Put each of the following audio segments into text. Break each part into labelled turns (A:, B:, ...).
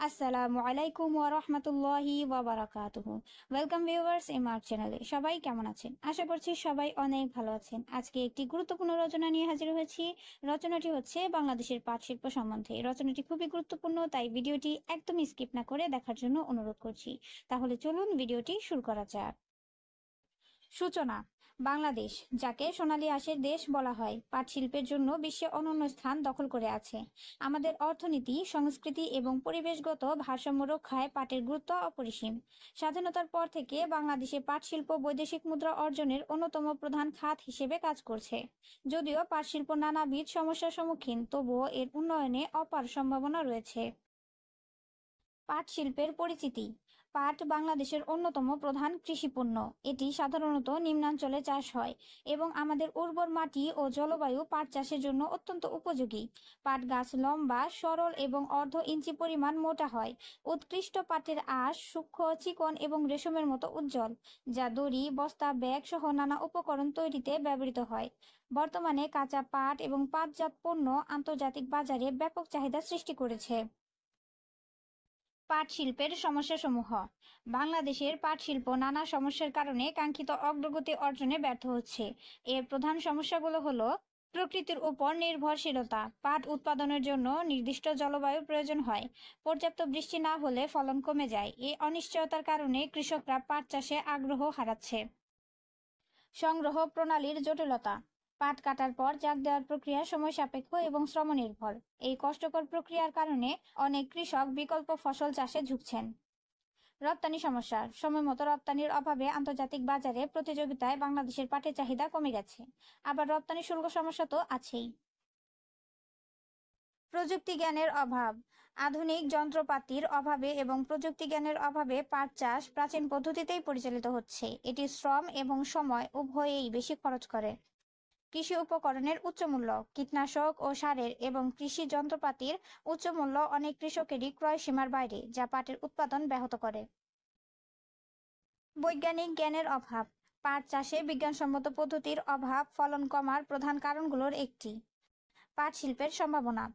A: আসসালামু আলাইকুম ওয়া রাহমাতুল্লাহি ওয়া বারাকাতুহু। ওয়েলকাম ভিউয়ার্স আমার চ্যানেলে। সবাই কেমন আছেন? আশা করছি সবাই অনেক ভালো আছেন। আজকে একটি গুরুত্বপূর্ণ রচনা নিয়ে হাজির হয়েছি। রচনাটি হচ্ছে বাংলাদেশের পাট শিল্প সম্বন্ধে। রচনাটি খুবই গুরুত্বপূর্ণ, তাই ভিডিওটি একদম স্কিপ না করে দেখার জন্য অনুরোধ করছি। তাহলে চলুন ভিডিওটি শুরু করা যাক। সূচনা। বাংলাদেশ, যাকে সোনালী আঁশের দেশ বলা হয়, পাট শিল্পের জন্য বিশ্বে অনন্য স্থান দখল করে আছে। আমাদের অর্থনীতি, সংস্কৃতি এবং পরিবেশগত ভারসাম্য রক্ষায় পাটের গুরুত্ব অপরিসীম। স্বাধীনতার পর থেকে বাংলাদেশে পাট শিল্প বৈদেশিক মুদ্রা অর্জনের অন্যতম প্রধান খাত হিসেবে কাজ করছে। যদিও পাট শিল্প নানাবিধ সমস্যার সম্মুখীন, তবুও এর উন্নয়নে অপার সম্ভাবনা রয়েছে। পাট শিল্পের পরিচিতি। পাট বাংলাদেশের অন্যতম প্রধান কৃষিপণ্য। এটি সাধারণত নিম্নাঞ্চলে চাষ হয় এবং আমাদের উর্বর মাটি ও জলবায়ু পাট চাষের জন্য অত্যন্ত উপযোগী। পাট গাছ লম্বা, সরল এবং অর্ধ ইঞ্চি পরিমাণ মোটা হয়। উৎকৃষ্ট পাটের আঁশ সূক্ষ্ম, চিকন এবং রেশমের মতো উজ্জ্বল, যা দড়ি, বস্তা, ব্যাগ সহ নানা উপকরণ তৈরিতে ব্যবহৃত হয়। বর্তমানে কাঁচা পাট এবং পাটজাত পণ্য আন্তর্জাতিক বাজারে ব্যাপক চাহিদা সৃষ্টি করেছে। পাট শিল্পের সমস্যাসমূহ। বাংলাদেশের পাট শিল্প নানা সমস্যার কারণে কাঙ্ক্ষিত অগ্রগতি অর্জনে ব্যর্থ হচ্ছে। এর প্রধান সমস্যাগুলো হলো: প্রকৃতির উপর নির্ভরশীলতা। পাট উৎপাদনের জন্য নির্দিষ্ট জলবায়ুর প্রয়োজন হয়। পর্যাপ্ত বৃষ্টি না হলে ফলন কমে যায়। এই অনিশ্চয়তার কারণে কৃষকরা পাট চাষে আগ্রহ হারাচ্ছে। সংগ্রহ প্রণালীর জটিলতা। পাট কাটার পর জাগ দেওয়ার প্রক্রিয়া সময় সাপেক্ষ এবং শ্রমনির্ভর। এই কষ্টকর প্রক্রিয়ার কারণে অনেক কৃষক বিকল্প ফসল চাষে ঝুঁকছেন। রপ্তানি সমস্যা। সময়মতো রপ্তানির অভাবে আন্তর্জাতিক বাজারে প্রতিযোগিতায় বাংলাদেশের পাটের চাহিদা কমে গেছে। আবার রপ্তানি শুল্ক সমস্যা তো আছেই। প্রযুক্তি জ্ঞানের অভাব। আধুনিক যন্ত্রপাতির অভাবে এবং প্রযুক্তি জ্ঞানের অভাবে পাট চাষ প্রাচীন পদ্ধতিতেই পরিচালিত হচ্ছে। এটি শ্রম এবং সময় উভয়েই বেশি খরচ করে। কৃষি উপকরণের উচ্চ মূল্য। কীটনাশক ও সারের এবং কৃষি যন্ত্রপাতির উচ্চ মূল্য অনেক কৃষকেরই ক্রয় সীমার বাইরে, যা পাটের উৎপাদন ব্যাহত করে। বৈজ্ঞানিক জ্ঞানের অভাব। পাট চাষে বিজ্ঞানসম্মত পদ্ধতির অভাব ফলন কমার প্রধান কারণগুলোর একটি। পাট শিল্পের সম্ভাবনা।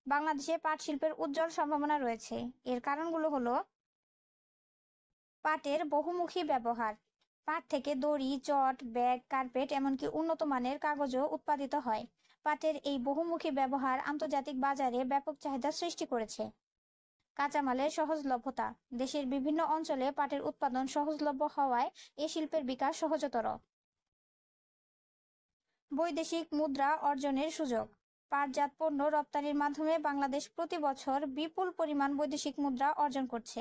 A: বাংলাদেশে পাট শিল্পের উজ্জ্বল সম্ভাবনা রয়েছে। এর কারণগুলো হলো: পাটের বহুমুখী ব্যবহার। পাট থেকে দড়ি, চট, ব্যাগ, কার্পেট এমনকি উন্নত মানের কাগজও উৎপাদিত হয়। পাটের এই বহুমুখী ব্যবহার আন্তর্জাতিক বাজারে ব্যাপক চাহিদা সৃষ্টি করেছে। কাঁচামালের সহজলভ্যতা। দেশের বিভিন্ন অঞ্চলে পাটের উৎপাদন সহজলভ্য হওয়ায় এ শিল্পের বিকাশ সহজতর। বৈদেশিক মুদ্রা অর্জনের সুযোগ। পাটজাত পণ্য রপ্তানির মাধ্যমে বাংলাদেশ প্রতি বছর বিপুল পরিমাণ বৈদেশিক মুদ্রা অর্জন করছে।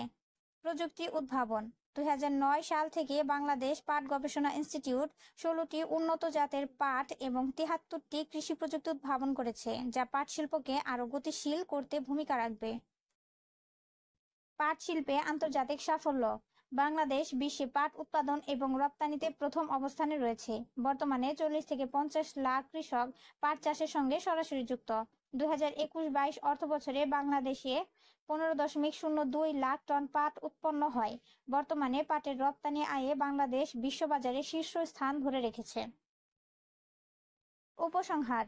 A: প্রযুক্তি উদ্ভাবন। 2009 সাল থেকে বাংলাদেশ পাট গবেষণা ইনস্টিটিউট 16টি উন্নত জাতের পাট এবং 73টি কৃষি প্রযুক্তি উদ্ভাবন করেছে, যা পাট শিল্পকে আরও গতিশীল করতে ভূমিকা রাখবে। পাট শিল্পে আন্তর্জাতিক সাফল্য। বাংলাদেশ বিশ্বে পাট উৎপাদন এবং রপ্তানিতে প্রথম অবস্থানে রয়েছে। বর্তমানে 40 থেকে 50 লাখ কৃষক পাট চাষের সঙ্গে সরাসরি যুক্ত। 2021-22 অর্থবছরে বাংলাদেশে 15.02 লাখ টন পাট উৎপন্ন হয়। বর্তমানে পাটের রপ্তানি আয়ে বাংলাদেশ বিশ্ববাজারে শীর্ষ স্থান ধরে রেখেছে। উপসংহার।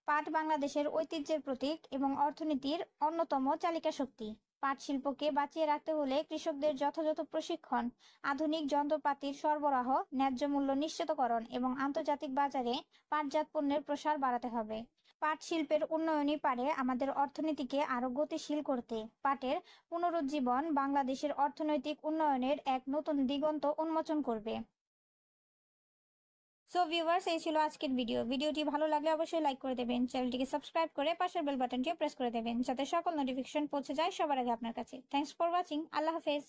A: পাট বাংলাদেশের ঐতিহ্যের প্রতীক এবং অর্থনীতির অন্যতম চালিকা শক্তি। পাট শিল্পকে বাঁচিয়ে রাখতে হলে কৃষকদের যথাযথ প্রশিক্ষণ, আধুনিক যন্ত্রপাতির সরবরাহ, ন্যায্য মূল্য নিশ্চিতকরণ এবং আন্তর্জাতিক বাজারে পাটজাত পণ্যের প্রসার বাড়াতে হবে। পাট শিল্পের উন্নয়নই পারে আমাদের অর্থনীতিকে আরও গতিশীল করতে। পাটের পুনরুজ্জীবন বাংলাদেশের অর্থনৈতিক উন্নয়নের এক নতুন দিগন্ত উন্মোচন করবে। সো ভিউয়ার্স, এই ছিল আজকের ভিডিওটি ভালো লাগলে অবশ্যই লাইক করে দেবেন, চ্যানেলটিকে সাবস্ক্রাইব করে পাশের বেল বাটনটিও প্রেস করে দেবেন, যাতে সকল নোটিফিকেশন পৌঁছে যায় সবার আগে আপনার কাছে। Thanks for watching. আল্লাহ হাফেজ।